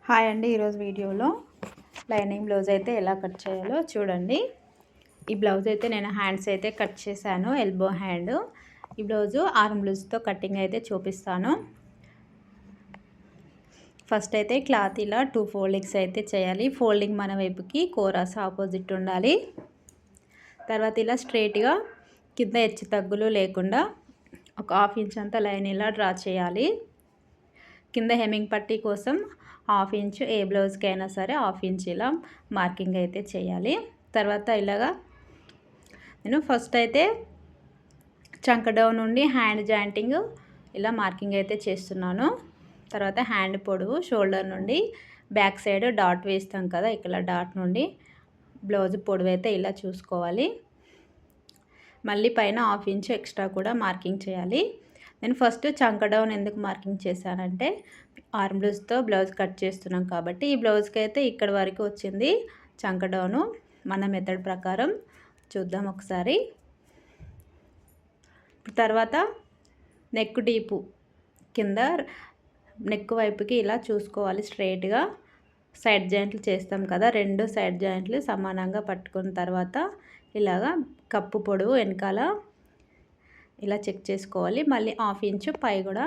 Hi అండి. ఈరోజు వీడియోలో లైనింగ్ బ్లౌజ్ అయితే ఎలా కట్ చేయాలో చూడండి. ఈ బ్లౌజ్ అయితే నేను హ్యాండ్స్ అయితే కట్ చేశాను, ఎల్బో హ్యాండ్. ఈ బ్లౌజు ఆర్మ్ లూజ్తో కటింగ్ అయితే చూపిస్తాను. ఫస్ట్ అయితే క్లాత్ ఇలా 2 ఫోల్డింగ్స్ అయితే చేయాలి. ఫోల్డింగ్ మన వైపుకి, కోరాస్ ఆపోజిట్ ఉండాలి. తర్వాత ఇలా స్ట్రైట్గా కింద హెచ్చు తగ్గులు లేకుండా ఒక 1/2 ఇంచ్ అంతా లైన్ ఇలా డ్రా చేయాలి. కింద హెమ్మింగ్ పట్టీ కోసం 1/2 ఇంచ్, ఏ బ్లౌజ్కి అయినా సరే 1/2 ఇంచ్ ఇలా మార్కింగ్ అయితే చేయాలి. తర్వాత ఇలాగా నేను ఫస్ట్ అయితే చంక డౌన్ నుండి హ్యాండ్ జాయింటింగ్ ఇలా మార్కింగ్ అయితే చేస్తున్నాను. తర్వాత హ్యాండ్ పొడవు షోల్డర్ నుండి బ్యాక్ సైడ్ డాట్ వేస్తాం కదా, ఇక్కడ డాట్ నుండి బ్లౌజ్ పొడవు అయితే ఇలా చూసుకోవాలి. మళ్ళీ పైన 1/2 ఇంచ్ ఎక్స్ట్రా కూడా మార్కింగ్ చేయాలి. నేను ఫస్ట్ చంక డౌన్ ఎందుకు మార్కింగ్ చేశానంటే ఆర్మ్ లూజ్తో బ్లౌజ్ కట్ చేస్తున్నాం కాబట్టి ఈ బ్లౌజ్కి అయితే ఇక్కడ వరకు వచ్చింది చంక డౌను. మన మెథడ్ ప్రకారం చూద్దాం ఒకసారి. తర్వాత నెక్ డీపు కింద నెక్ వైపుకి ఇలా చూసుకోవాలి. స్ట్రైట్గా సైడ్ జాయింట్లు చేస్తాం కదా, 2 సైడ్ జాయింట్లు సమానంగా పట్టుకున్న తర్వాత ఇలాగా కప్పు పొడవు వెనకాల ఇలా చెక్ చేసుకోవాలి. మళ్ళీ 1/2 ఇంచ్ పై కూడా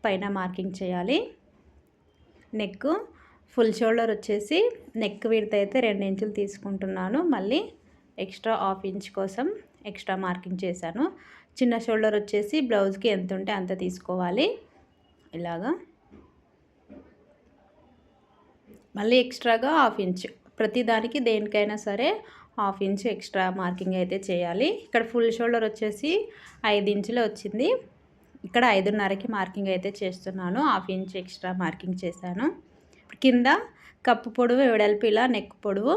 పైన మార్కింగ్ చేయాలి. నెక్ ఫుల్ షోల్డర్ వచ్చేసి నెక్ విడ్త్ అయితే 2 ఇంచులు తీసుకుంటున్నాను. మళ్ళీ ఎక్స్ట్రా 1/2 ఇంచ్ కోసం ఎక్స్ట్రా మార్కింగ్ చేశాను. చిన్న షోల్డర్ వచ్చేసి బ్లౌజ్కి ఎంత ఉంటే అంత తీసుకోవాలి. ఇలాగా మళ్ళీ ఎక్స్ట్రాగా 1/2 ఇంచ్ ప్రతిదానికి దేనికైనా సరే 1/2 ఇంచ్ ఎక్స్ట్రా మార్కింగ్ అయితే చేయాలి. ఇక్కడ ఫుల్ షోల్డర్ వచ్చేసి 5 ఇంచులు వచ్చింది. ఇక్కడ 5.5కి మార్కింగ్ అయితే చేస్తున్నాను. 1/2 ఇంచ్ ఎక్స్ట్రా మార్కింగ్ చేశాను. కింద కప్పు పొడవు వెడల్పు ఇలా నెక్ పొడవు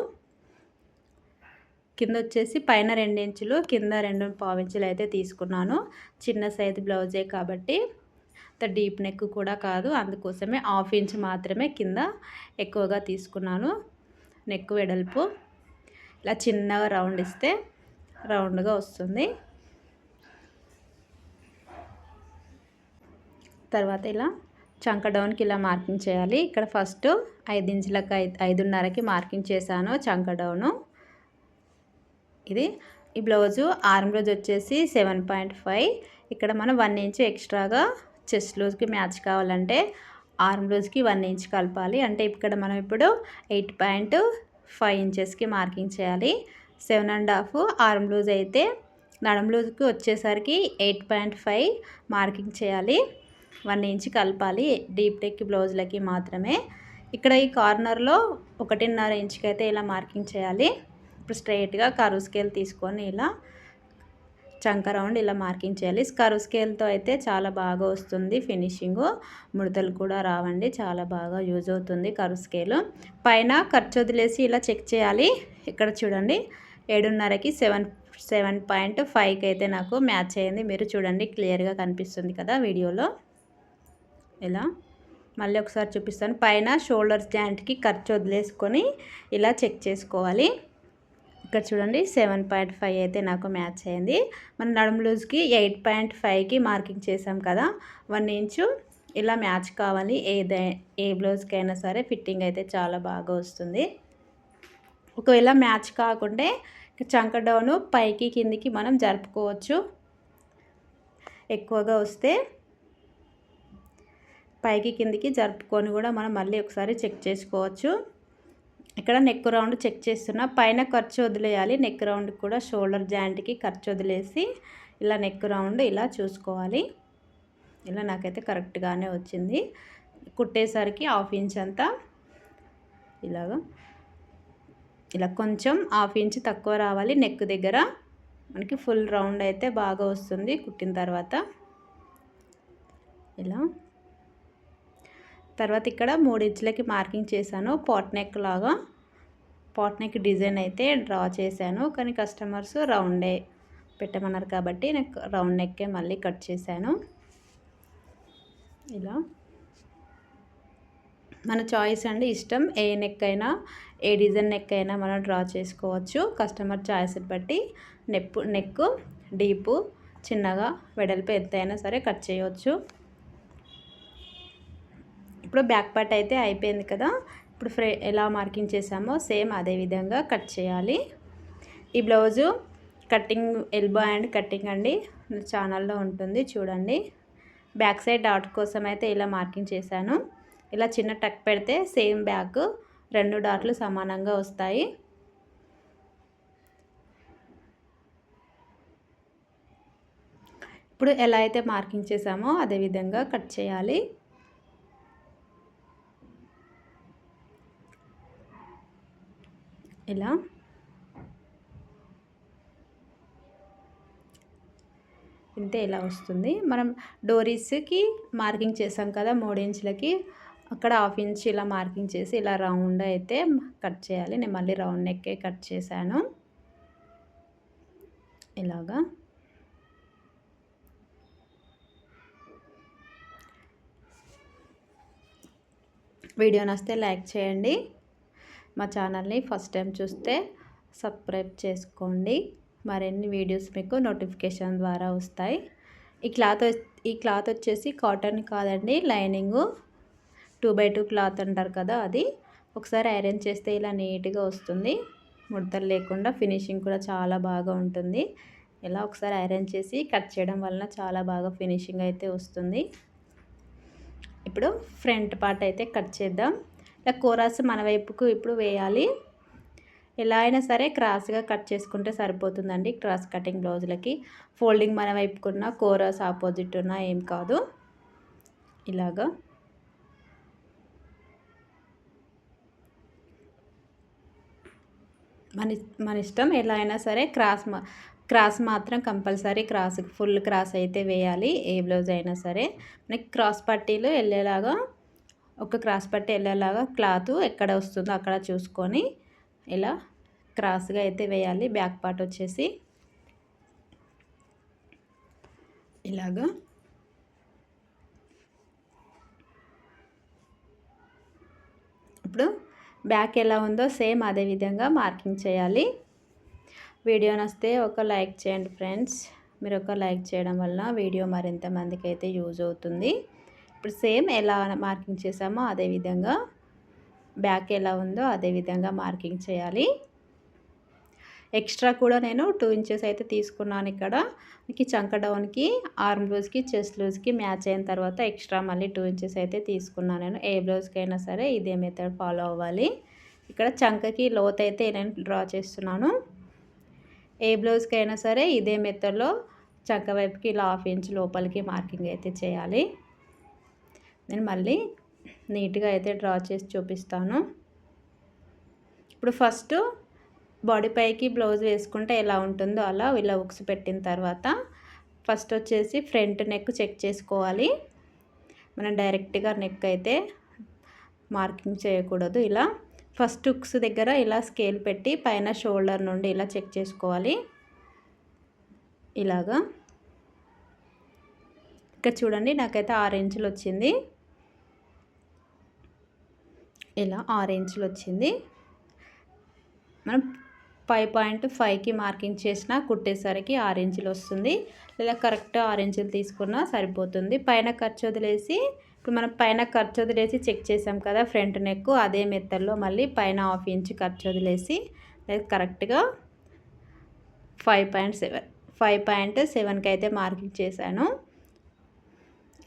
కింద వచ్చేసి పైన 2 ఇంచులు కింద 2.5 ఇంచులు అయితే తీసుకున్నాను. చిన్న సైజు బ్లౌజే కాబట్టి డీప్ నెక్ కూడా కాదు, అందుకోసమే 1/2 ఇంచ్ మాత్రమే కింద ఎక్కువగా తీసుకున్నాను. నెక్ వెడల్పు ఇలా చిన్నగా రౌండ్ ఇస్తే రౌండ్గా వస్తుంది. తర్వాత ఇలా చంక డౌన్కి ఇలా మార్కింగ్ చేయాలి. ఇక్కడ ఫస్ట్ 5 ఇంచులకు 5.5కి మార్కింగ్ చేశాను చంక డౌను. ఈ బ్లౌజు ఆర్మ్ బ్లౌజ్ వచ్చేసి 7.5. ఇక్కడ మనం 1 ఇంచ్ ఎక్స్ట్రాగా చెస్ట్ లూజ్కి మ్యాచ్ కావాలంటే ఆర్మ్ లూజ్కి 1 ఇంచ్ కలపాలి. అంటే ఇక్కడ మనం ఇప్పుడు 8.5 ఇంచెస్కి మార్కింగ్ చేయాలి. 7.5 ఆర్మ్ లూజ్ అయితే నడుం లూజ్కి వచ్చేసరికి 8.5 మార్కింగ్ చేయాలి. 1 ఇంచ్ కలపాలి డీప్ నెక్ బ్లౌజ్లకి మాత్రమే. ఇక్కడ ఈ కార్నర్లో 1.5 ఇంచ్కి అయితే ఇలా మార్కింగ్ చేయాలి. ఇప్పుడు స్ట్రైట్గా కర్వ్ స్కేల్ తీసుకొని ఇలా చంక రౌండ్ ఇలా మార్కింగ్ చేయాలి. కర్వ్ స్కేల్తో అయితే చాలా బాగా వస్తుంది ఫినిషింగ్, ముడతలు కూడా రావండి, చాలా బాగా యూజ్ అవుతుంది కర్వ్ స్కేల్. పైన ఖర్చు వదిలేసి ఇలా చెక్ చేయాలి. ఇక్కడ చూడండి 7.5కి 7.5కి అయితే నాకు మ్యాచ్ అయ్యింది. మీరు చూడండి క్లియర్గా కనిపిస్తుంది కదా వీడియోలో. ఇలా మళ్ళీ ఒకసారి చూపిస్తాను. పైన షోల్డర్ జాయింట్కి ఖర్చు వదిలేసుకొని ఇలా చెక్ చేసుకోవాలి. ఇక్కడ చూడండి 7.5 అయితే నాకు మ్యాచ్ అయింది. మన నడుం లూజ్కి 8.5కి మార్కింగ్ చేసాం కదా, 1 ఇంచు ఇలా మ్యాచ్ కావాలి. ఏ బ్లౌజ్కి అయినా సరే ఫిట్టింగ్ అయితే చాలా బాగా వస్తుంది. ఒకవేళ మ్యాచ్ కాకుంటే చంక డౌను పైకి కిందికి మనం జరుపుకోవచ్చు. ఎక్కువగా వస్తే పైకి కిందికి జరుపుకొని కూడా మనం మళ్ళీ ఒకసారి చెక్ చేసుకోవచ్చు. ఇక్కడ నెక్ రౌండ్ చెక్ చేస్తున్నా. పైన ఖర్చు వదిలేయాలి. నెక్ రౌండ్ కూడా షోల్డర్ జాయింట్కి ఖర్చు వదిలేసి ఇలా నెక్ రౌండ్ ఇలా చూసుకోవాలి. ఇలా నాకైతే కరెక్ట్గానే వచ్చింది. కుట్టేసరికి 1/2 ఇంచ్ అంతా ఇలా కొంచెం 1/2 ఇంచ్ తక్కువ రావాలి. నెక్ దగ్గర మనకి ఫుల్ రౌండ్ అయితే బాగా వస్తుంది కుట్టిన తర్వాత. ఇలా తర్వాత ఇక్కడ 3 ఇంచులకి మార్కింగ్ చేశాను. పాట్ నెక్ లాగా పాట్ నెక్ డిజైన్ అయితే డ్రా చేశాను, కానీ కస్టమర్స్ రౌండే పెట్టమన్నారు కాబట్టి నాకు రౌండ్ నెక్కే మళ్ళీ కట్ చేశాను. ఇలా మన చాయిస్ అండి, ఇష్టం. ఏ నెక్ అయినా ఏ డిజైన్ నెక్ అయినా మనం డ్రా చేసుకోవచ్చు. కస్టమర్ చాయిస్ని బట్టి నెక్ డీపు చిన్నగా వెడల్పు ఎంతైనా సరే కట్ చేయవచ్చు. ఇప్పుడు బ్యాక్ పార్ట్ అయితే అయిపోయింది కదా. ఇప్పుడు ఎలా మార్కింగ్ చేసామో సేమ్ అదే విధంగా కట్ చేయాలి. ఈ blouse cutting elbow and cutting అండి ఛానల్లో ఉంటుంది చూడండి. బ్యాక్ సైడ్ డాట్ కోసం అయితే ఇలా మార్కింగ్ చేశాను. ఇలా చిన్న టక్ పెడితే సేమ్ బ్యాక్ 2 డాట్లు సమానంగా వస్తాయి. ఇప్పుడు ఎలా అయితే మార్కింగ్ చేసామో అదే విధంగా కట్ చేయాలి. ఇలా ఇంతే ఇలా వస్తుంది. మనం డోరీస్కి మార్కింగ్ చేసాం కదా 3 ఇంచులకి, అక్కడ 1/2 ఇంచ్ ఇలా మార్కింగ్ చేసి ఇలా రౌండ్ అయితే కట్ చేయాలి. నేను మళ్ళీ రౌండ్ నెక్కే కట్ చేశాను. ఇలాగా వీడియో నచ్చితే లైక్ చేయండి. మా ఛానల్ని ఫస్ట్ టైం చూస్తే సబ్స్క్రైబ్ చేసుకోండి. మరిన్ని వీడియోస్ మీకు నోటిఫికేషన్ ద్వారా వస్తాయి. ఈ క్లాత్ వచ్చేసి కాటన్ కాదండి, లైనింగు 2x2 క్లాత్ అంటారు కదా అది. ఒకసారి ఐరన్ చేస్తే ఇలా నీట్గా వస్తుంది, ముడతలు లేకుండా. ఫినిషింగ్ కూడా చాలా బాగా ఉంటుంది. ఇలా ఒకసారి ఐరన్ చేసి కట్ చేయడం వలన చాలా బాగా ఫినిషింగ్ అయితే వస్తుంది. ఇప్పుడు ఫ్రంట్ పార్ట్ అయితే కట్ చేద్దాం. ఇలా కోరాస్ మన వైపుకు ఇప్పుడు వేయాలి. ఎలా అయినా సరే క్రాస్గా కట్ చేసుకుంటే సరిపోతుందండి. క్రాస్ కటింగ్ బ్లౌజులకి ఫోల్డింగ్ మన వైపుకున్న కోరాస్ ఆపోజిట్ ఉన్న ఏం కాదు. ఇలాగా మన ఇష్టం. ఎలా అయినా సరే క్రాస్ మాత్రం కంపల్సరీ ఫుల్ క్రాస్ అయితే వేయాలి. ఏ బ్లౌజ్ అయినా సరే మనకి క్రాస్ పట్టీలు వెళ్ళేలాగా, ఒక క్రాస్ పట్టీ వెళ్ళేలాగా క్లాత్ ఎక్కడ వస్తుందో అక్కడ చూసుకొని ఇలా క్రాస్గా అయితే వేయాలి. బ్యాక్ పార్ట్ వచ్చేసి ఇలాగా ఇప్పుడు బ్యాక్ ఎలా ఉందో సేమ్ అదే విధంగా మార్కింగ్ చేయాలి. వీడియో నచ్చితే ఒక లైక్ చేయండి ఫ్రెండ్స్. మీరు ఒక లైక్ చేయడం వల్ల వీడియో మరింత మందికి అయితే యూజ్ అవుతుంది. ఇప్పుడు సేమ్ ఎలా మార్కింగ్ చేసామో అదే విధంగా బ్యాక్ ఎలా ఉందో అదే విధంగా మార్కింగ్ చేయాలి. ఎక్స్ట్రా కూడా నేను 2 ఇంచెస్ అయితే తీసుకున్నాను. ఇక్కడ మనకి చంక డౌన్కి, ఆర్మ్ లూజ్కి, చెస్ట్ లూజ్కి మ్యాచ్ అయిన తర్వాత ఎక్స్ట్రా మళ్ళీ 2 ఇంచెస్ అయితే తీసుకున్నాను నేను. ఏ బ్లౌజ్కైనా సరే ఇదే మెథడ్ ఫాలో అవ్వాలి. ఇక్కడ చంకకి లోత్ అయితే నేను డ్రా చేస్తున్నాను. ఏ బ్లౌజ్కైనా సరే ఇదే మెథడ్లో చంక వైపుకి ఇలా 1/2 ఇంచ్ లోపలికి మార్కింగ్ అయితే చేయాలి. నేను మళ్ళీ నీట్గా అయితే డ్రా చేసి చూపిస్తాను. ఇప్పుడు ఫస్ట్ బాడీ పైకి బ్లౌజ్ వేసుకుంటే ఎలా ఉంటుందో అలా ఇలా ఉక్స్ పెట్టిన తర్వాత ఫస్ట్ వచ్చేసి ఫ్రంట్ నెక్ చెక్ చేసుకోవాలి. మనం డైరెక్ట్గా నెక్ అయితే మార్కింగ్ చేయకూడదు. ఇలా ఫస్ట్ ఉక్స్ దగ్గర ఇలా స్కేల్ పెట్టి పైన షోల్డర్ నుండి ఇలా చెక్ చేసుకోవాలి. ఇలాగా ఇక్కడ చూడండి, నాకైతే 6 ఇంచులు వచ్చింది. ఇలా 6 ఇంచులు వచ్చింది. మనం 5.5కి మార్కింగ్ చేసిన కుట్టేసరికి 6 ఇంచులు వస్తుంది. ఇలా కరెక్ట్ 6 ఇంచులు తీసుకున్నా సరిపోతుంది. పైన ఖర్చు వదిలేసి ఇప్పుడు మనం పైన ఖర్చు వదిలేసి చెక్ చేసాం కదా ఫ్రంట్ నెక్, అదే మెథడ్లో మళ్ళీ పైన 1/2 ఇంచ్ ఖర్చు వదిలేసి కరెక్ట్గా 5.7కి అయితే మార్కింగ్ చేశాను.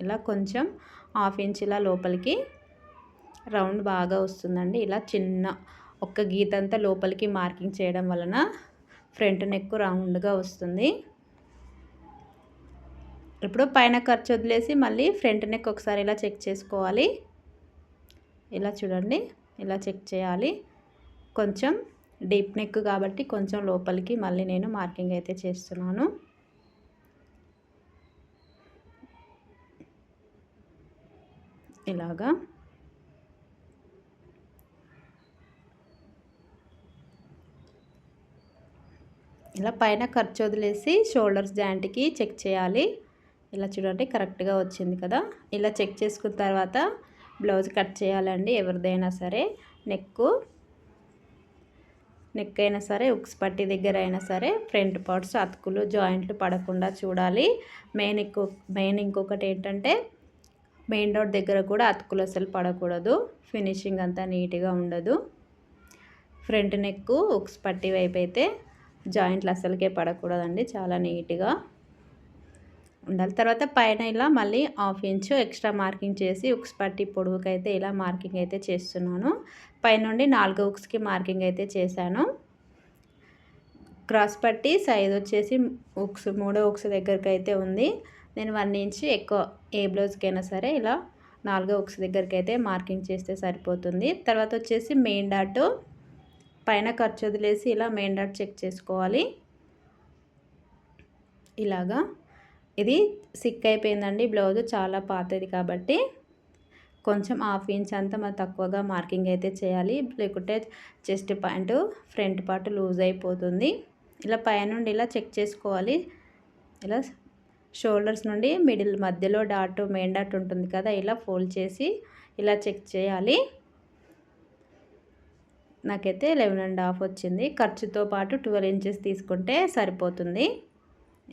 ఇలా కొంచెం 1/2 ఇంచ్ ఇలా లోపలికి రౌండ్ బాగా వస్తుందండి. ఇలా చిన్న ఒక్క గీతంతా లోపలికి మార్కింగ్ చేయడం వలన ఫ్రంట్ నెక్ రౌండ్గా వస్తుంది. ఇప్పుడు పైన ఖర్చు వదిలేసి మళ్ళీ ఫ్రంట్ నెక్ ఒకసారి ఇలా చెక్ చేసుకోవాలి. ఇలా చూడండి, ఇలా చెక్ చేయాలి. కొంచెం డీప్ నెక్ కాబట్టి కొంచెం లోపలికి మళ్ళీ నేను మార్కింగ్ అయితే చేస్తున్నాను. ఇలాగా ఇలా పైన ఖర్చు వదిలేసి షోల్డర్స్ జాయింట్కి చెక్ చేయాలి. ఇలా చూడండి, కరెక్ట్గా వచ్చింది కదా. ఇలా చెక్ చేసుకున్న తర్వాత బ్లౌజ్ కట్ చేయాలండి. ఎవరిదైనా సరే నెక్ అయినా సరే, ఉక్స్ పట్టి దగ్గర అయినా సరే ఫ్రంట్ పార్ట్స్ అతుకులు జాయింట్లు పడకుండా చూడాలి. మెయిన్ ఇంకొకటి ఏంటంటే మెయిన్ డాట్ దగ్గర కూడా అతుకులు అసలు పడకూడదు, ఫినిషింగ్ అంతా నీట్గా ఉండదు. ఫ్రంట్ నెక్ ఉక్స్ పట్టి వైపు అయితే జాయింట్లు అసలుకే పడకూడదండి, చాలా నీట్గా ఉండాలి. తర్వాత పైన ఇలా మళ్ళీ 1/2 ఇంచు ఎక్స్ట్రా మార్కింగ్ చేసి ఉక్స్ పట్టి పొడవుకైతే ఇలా మార్కింగ్ అయితే చేస్తున్నాను. పైనుండి 4 ఉక్స్కి మార్కింగ్ అయితే చేశాను. క్రాస్ పట్టి సైజ్ వచ్చేసి ఉక్స్ 3వ ఉక్స్ దగ్గరికి అయితే ఉంది. నేను 1 ఇంచ్ ఎక్కువ ఏ బ్లౌజ్కైనా సరే ఇలా 4వ ఉక్స్ దగ్గరికి అయితే మార్కింగ్ చేస్తే సరిపోతుంది. తర్వాత వచ్చేసి మెయిన్ డాట్ పైన ఖర్చు వదిలేసి ఇలా మెయిన్ డాట్ చెక్ చేసుకోవాలి. ఇలాగా ఇది సిక్ అయిపోయిందండి బ్లౌజ్, చాలా పాతది కాబట్టి కొంచెం 1/2 ఇంచ్ అంతా మరి తక్కువగా మార్కింగ్ అయితే చేయాలి, లేకుంటే chest point front part loose అయిపోతుంది. ఇలా పైనుండి ఇలా చెక్ చేసుకోవాలి. ఇలా షోల్డర్స్ నుండి మిడిల్ మధ్యలో డాట్ మెయిన్ డాట్ ఉంటుంది కదా, ఇలా ఫోల్డ్ చేసి ఇలా చెక్ చేయాలి. నాకైతే 11.5 వచ్చింది. ఖర్చుతో పాటు 12 ఇంచెస్ తీసుకుంటే సరిపోతుంది.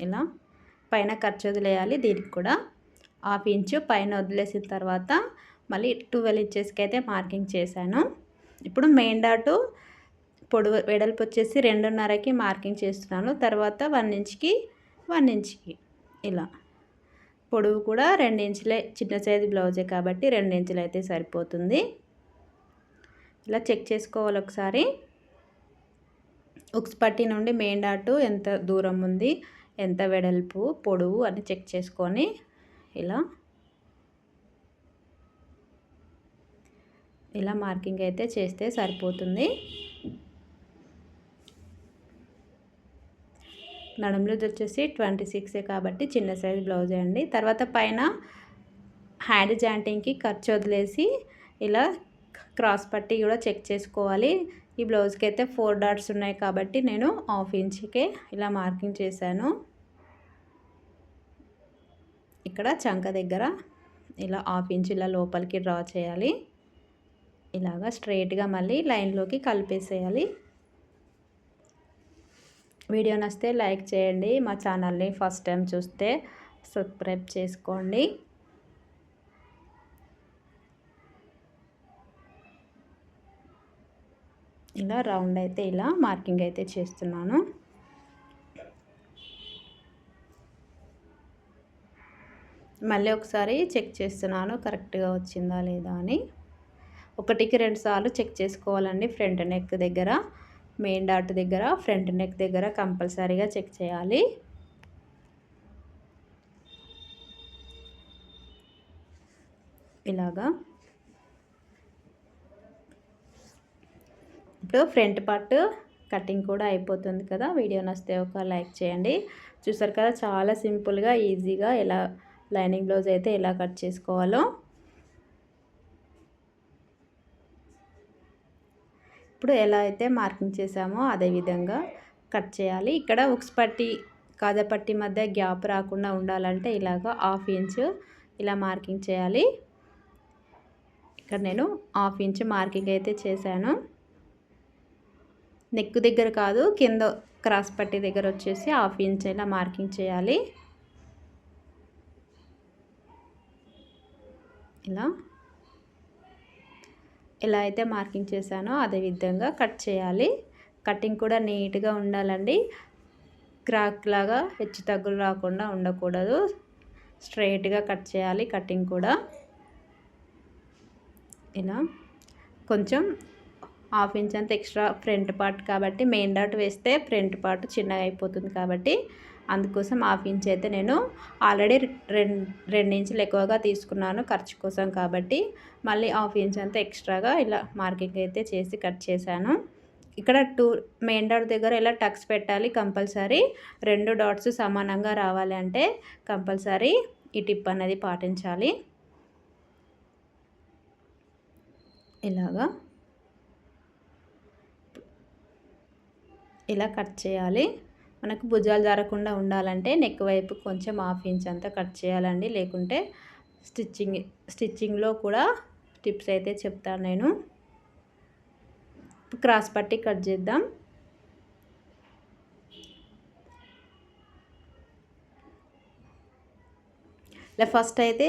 ఇలా పైన ఖర్చు వదిలేయాలి. దీనికి కూడా 1/2 ఇంచు పైన వదిలేసిన తర్వాత మళ్ళీ 12 ఇంచెస్కి అయితే మార్కింగ్ చేశాను. ఇప్పుడు మెయిన్ డాటు పొడవు వెడల్పు వచ్చేసి 2.5కి మార్కింగ్ చేస్తున్నాను. తర్వాత 1 ఇంచ్కి 1 ఇంచ్కి ఇలా పొడవు కూడా 2 ఇంచులే, చిన్న సైజు బ్లౌజే కాబట్టి 2 ఇంచులు అయితే సరిపోతుంది. ఇలా చెక్ చేసుకోవాలి ఒకసారి. ఉక్స్ పట్టి నుండి మెయిన్ డాటు ఎంత దూరం ఉంది, ఎంత వెడల్పు పొడవు అని చెక్ చేసుకొని ఇలా మార్కింగ్ అయితే చేస్తే సరిపోతుంది. నడుము లూజ్ వచ్చేసి 26 కాబట్టి చిన్న సైజ్ బ్లౌజే అండి. తర్వాత పైన హ్యాండ్ జాయింటింగ్కి ఖర్చు వదిలేసి ఇలా క్రాస్ పట్టి కూడా చెక్ చేసుకోవాలి. ఈ బ్లౌజ్కి అయితే 4 డాట్స్ ఉన్నాయి కాబట్టి నేను 1/2 ఇంచ్కే ఇలా మార్కింగ్ చేశాను. ఇక్కడ చంక దగ్గర ఇలా 1/2 ఇంచ్ ఇలా లోపలికి డ్రా చేయాలి. ఇలాగా స్ట్రైట్గా మళ్ళీ లైన్లోకి కలిపేసేయాలి. వీడియో నచ్చితే లైక్ చేయండి. మా ఛానల్ని ఫస్ట్ టైం చూస్తే సబ్స్క్రైబ్ చేసుకోండి. ఇలా రౌండ్ అయితే ఇలా మార్కింగ్ అయితే చేస్తున్నాను. మళ్ళీ ఒకసారి చెక్ చేస్తున్నాను కరెక్ట్గా వచ్చిందా లేదా అని. 1కి 2 సార్లు చెక్ చేసుకోవాలండి. ఫ్రంట్ నెక్ దగ్గర, మెయిన్ డాట్ దగ్గర, ఫ్రంట్ నెక్ దగ్గర కంపల్సరీగా చెక్ చేయాలి. ఇలాగా ఇప్పుడు ఫ్రంట్ పార్ట్ కటింగ్ కూడా అయిపోతుంది కదా. వీడియో నచ్చితే ఒక లైక్ చేయండి. చూసారు కదా, చాలా సింపుల్గా ఈజీగా ఎలా లైనింగ్ బ్లౌజ్ అయితే ఎలా కట్ చేసుకోవాలో. ఇప్పుడు ఎలా అయితే మార్కింగ్ చేసామో అదే విధంగా కట్ చేయాలి. ఇక్కడ ఉక్స్ పట్టి కాజా పట్టి మధ్య గ్యాప్ రాకుండా ఉండాలంటే ఇలాగ 1/2 ఇంచ్ ఇలా మార్కింగ్ చేయాలి. ఇక్కడ నేను 1/2 ఇంచ్ మార్కింగ్ అయితే చేశాను. నెక్ దగ్గర కాదు, కింద క్రాస్ పట్టి దగ్గర వచ్చేసి 1/2 ఇంచ్ ఇలా మార్కింగ్ చేయాలి. ఇలా అయితే మార్కింగ్ చేశానో అదే విధంగా కట్ చేయాలి. కటింగ్ కూడా నీట్గా ఉండాలండి. క్రాక్ లాగా హెచ్చు తగ్గులు రాకుండా ఉండకూడదు. స్ట్రైట్గా కట్ చేయాలి. కటింగ్ కూడా ఇలా కొంచెం 1/2 ఇంచ్ అంత ఎక్స్ట్రా ఫ్రంట్ పార్ట్ కాబట్టి మెయిన్ డాట్ వేస్తే ఫ్రంట్ పార్ట్ చిన్నగా అయిపోతుంది కాబట్టి అందుకోసం 1/2 ఇంచ్ అయితే నేను ఆల్రెడీ 2 ఇంచులు ఎక్కువగా తీసుకున్నాను ఖర్చు కోసం కాబట్టి మళ్ళీ 1/2 ఇంచ్ అంతా ఎక్స్ట్రాగా ఇలా మార్కింగ్ అయితే చేసి కట్ చేశాను. ఇక్కడ మెయిన్ డాట్ దగ్గర ఇలా టక్స్ పెట్టాలి కంపల్సరీ. 2 డాట్స్ సమానంగా రావాలి అంటే కంపల్సరీ ఈ టిప్ అనేది పాటించాలి. ఇలాగా ఇలా కట్ చేయాలి. మనకు భుజాలు జారకుండా ఉండాలంటే నెక్ వైపు కొంచెం 1/2 ఇంచ్ అంతా కట్ చేయాలండి. లేకుంటే స్టిచ్చింగ్లో కూడా టిప్స్ అయితే చెప్తాను నేను. క్రాస్ పట్టి కట్ చేద్దాం. ఇలా ఫస్ట్ అయితే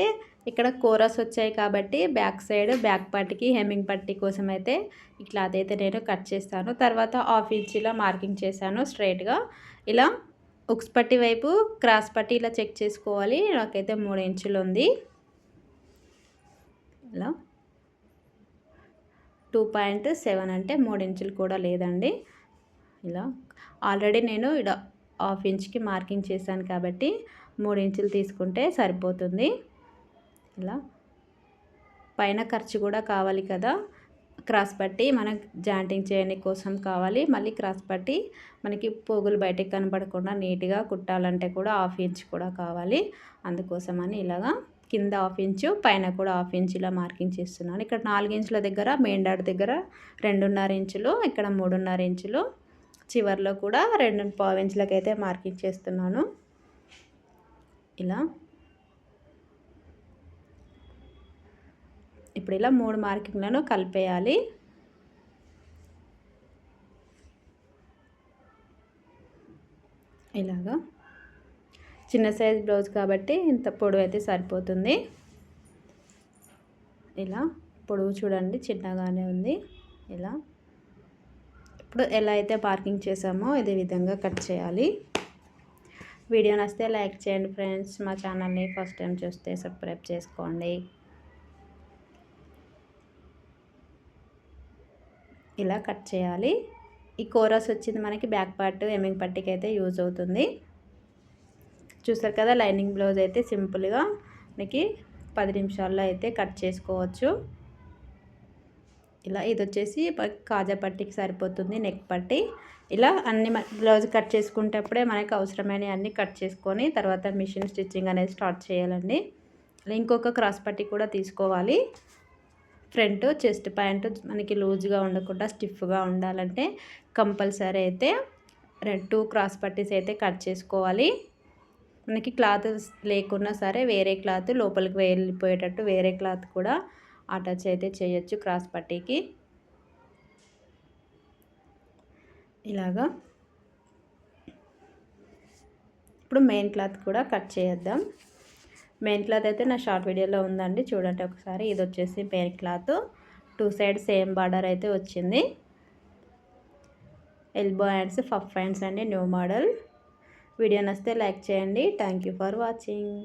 ఇక్కడ కోరస్ వచ్చాయి కాబట్టి బ్యాక్ సైడ్ బ్యాక్ పట్టికి హెమ్మింగ్ పట్టీ కోసం అయితే ఈ క్లాత్ అయితే నేను కట్ చేస్తాను. తర్వాత హాఫ్ ఇంచ్ ఇలా మార్కింగ్ చేశాను స్ట్రైట్గా. ఇలా ఉక్స్ పట్టీ వైపు క్రాస్ పట్టీ ఇలా చెక్ చేసుకోవాలి. నాకైతే 3 ఇంచులు ఉంది. ఇలా 2.7 అంటే 3 ఇంచులు కూడా లేదండి. ఇలా ఆల్రెడీ నేను ఇలా హాఫ్ ఇంచ్కి మార్కింగ్ చేశాను కాబట్టి 3 ఇంచులు తీసుకుంటే సరిపోతుంది. ఇలా పైన ఖర్చు కూడా కావాలి కదా, క్రాస్ పట్టి మనకు జాయింటింగ్ చేయని కోసం కావాలి. మళ్ళీ క్రాస్ పట్టి మనకి పోగులు బయటకు కనపడకుండా నీట్గా కుట్టాలంటే కూడా హాఫ్ ఇంచ్ కూడా కావాలి. అందుకోసమని ఇలాగా కింద హాఫ్ ఇంచు పైన కూడా హాఫ్ ఇంచ్ ఇలా మార్కింగ్ చేస్తున్నాను. ఇక్కడ 4 ఇంచుల దగ్గర మెయిన్ డాట్ దగ్గర 2.5 ఇంచులు, ఇక్కడ 3.5 ఇంచులు, చివర్లో కూడా 2.5 ఇంచులకైతే మార్కింగ్ చేస్తున్నాను. ఇలా ఇప్పుడు ఇలా 3 మార్కింగ్లను కలిపేయాలి. ఇలాగా చిన్న సైజ్ బ్లౌజ్ కాబట్టి ఇంత పొడవు అయితే సరిపోతుంది. ఇలా పొడవు చూడండి చిన్నగానే ఉంది. ఇలా ఇప్పుడు ఎలా అయితే మార్కింగ్ చేసామో ఇదే విధంగా కట్ చేయాలి. వీడియో నచ్చితే లైక్ చేయండి ఫ్రెండ్స్. మా ఛానల్ని ఫస్ట్ టైం చూస్తే సబ్స్క్రైబ్ చేసుకోండి. ఇలా కట్ చేయాలి. ఈ కోరస్ వచ్చింది మనకి బ్యాక్ పార్ట్ హెమ్మింగ్ పట్టీకి అయితే యూజ్ అవుతుంది. చూసారు కదా, లైనింగ్ బ్లౌజ్ అయితే సింపుల్గా మనకి 10 నిమిషాల్లో అయితే కట్ చేసుకోవచ్చు. ఇలా ఇది వచ్చేసి కాజా పట్టీకి సరిపోతుంది, నెక్ పట్టీ. ఇలా అన్ని బ్లౌజ్ కట్ చేసుకునేటప్పుడే మనకి అవసరమైన అన్నీ కట్ చేసుకొని తర్వాత మిషన్ స్టిచ్చింగ్ అనేది స్టార్ట్ చేయాలండి. ఇంకొక క్రాస్ పట్టీ కూడా తీసుకోవాలి. ఫ్రంట్ చెస్ట్ ప్యాంట్ మనకి లూజ్గా ఉండకుండా స్టిఫ్గా ఉండాలంటే కంపల్సరీ అయితే 2 క్రాస్ పట్టీస్ అయితే కట్ చేసుకోవాలి. మనకి క్లాత్ లేకున్నా సరే వేరే క్లాత్ లోపలికి వెళ్ళిపోయేటట్టు వేరే క్లాత్ కూడా అటాచ్ అయితే చేయొచ్చు క్రాస్ పట్టీకి. ఇలాగా ఇప్పుడు మెయిన్ క్లాత్ కూడా కట్ చేద్దాం. మెయిన్ క్లాత్ అయితే నా షార్ట్ వీడియోలో ఉందండి, చూడండి ఒకసారి. ఇది వచ్చేసి main cloth 2 side same border అయితే వచ్చింది. ఎల్బో హ్యాండ్స్ పఫ్ హ్యాండ్స్ అండి, న్యూ మోడల్. వీడియో నచ్చితే లైక్ చేయండి. Thank you for watching.